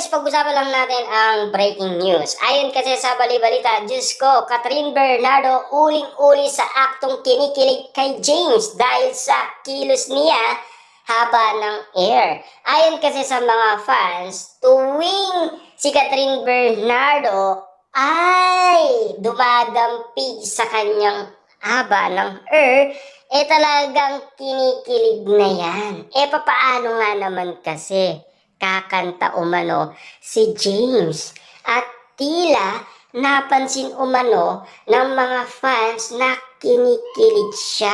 guys, pag-usapan lang natin ang breaking news. Ayon kasi sa bali-balita, Diyos ko, Catherine Bernardo uling-uli sa aktong kinikilig kay James dahil sa kilos niya haba ng air. Ayon kasi sa mga fans, tuwing si Catherine Bernardo ay dumadampig sa kanyang haba ng air, talagang kinikilig na yan. Papaano nga naman kasi kakanta umano si James at tila napansin umano ng mga fans na kinikilig siya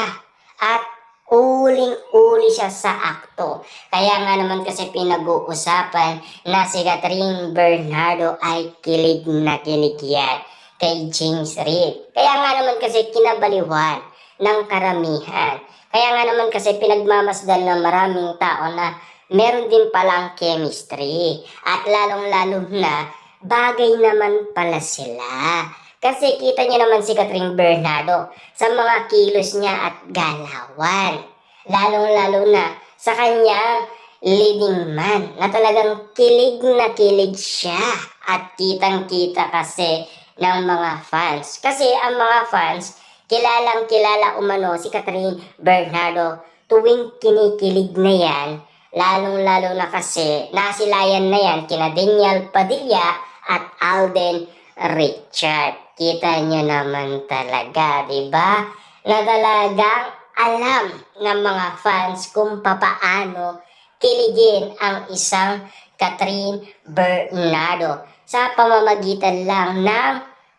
at uling-uli siya sa akto. Kaya nga naman kasi pinag-uusapan na si Catherine Bernardo ay kilig na kilig yan kay James Reid. Kaya nga naman kasi kinabaliwan ng karamihan. Kaya nga naman kasi pinagmamasdan ng maraming tao na meron din palang chemistry. At lalong-lalo na, bagay naman pala sila. Kasi kita niyo naman si Catherine Bernardo sa mga kilos niya at galawan. Lalong-lalo na sa kanyang leading man na talagang kilig na kilig siya. At kitang-kita kasi ng mga fans. Kasi ang mga fans, kilalang kilala umano si Catherine Bernardo tuwing kinikilig na yan. Lalong-lalo na kasi nasilayan na yan kina Daniel Padilla at Alden Richard. Kita nyo naman talaga, diba? Na talagang alam ng mga fans kung papaano kiligin ang isang Catherine Bernardo sa pamamagitan lang ng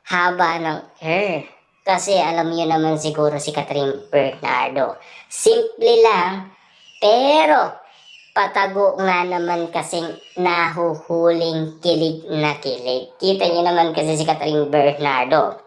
haba ng hair. Kasi alam niyo naman siguro si Catherine Bernardo. Simple lang, pero patago nga naman kasing nahuhuling kilig na kilig. Kita niyo naman kasi si Catherine Bernardo.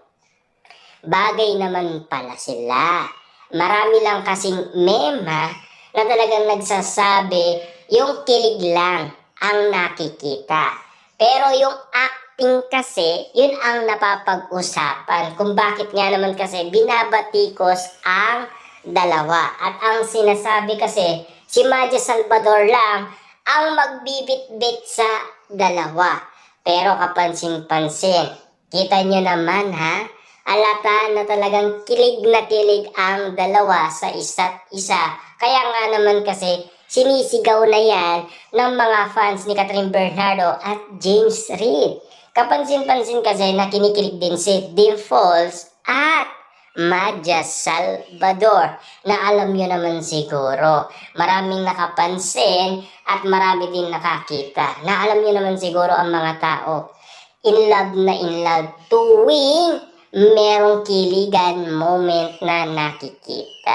Bagay naman pala sila. Marami lang kasing mema na talagang nagsasabi yung kilig lang ang nakikita. Pero yung acting kasi, yun ang napapag-usapan. Kung bakit nga naman kasi binabatikos ang dalawa. At ang sinasabi kasi, si Maja Salvador lang ang magbibit-bit sa dalawa. Pero kapansin-pansin, kita nyo naman ha, alata na talagang kilig na kilig ang dalawa sa isa't isa. Kaya nga naman kasi sinisigaw na yan ng mga fans ni Catherine Bernardo at James Reid. Kapansin-pansin kasi na kinikilig din si Dimples at Maja Salvador na alam nyo naman siguro. Maraming nakapansin at marami din nakakita na alam nyo naman siguro ang mga tao. In love tuwing merong kiligan moment na nakikita.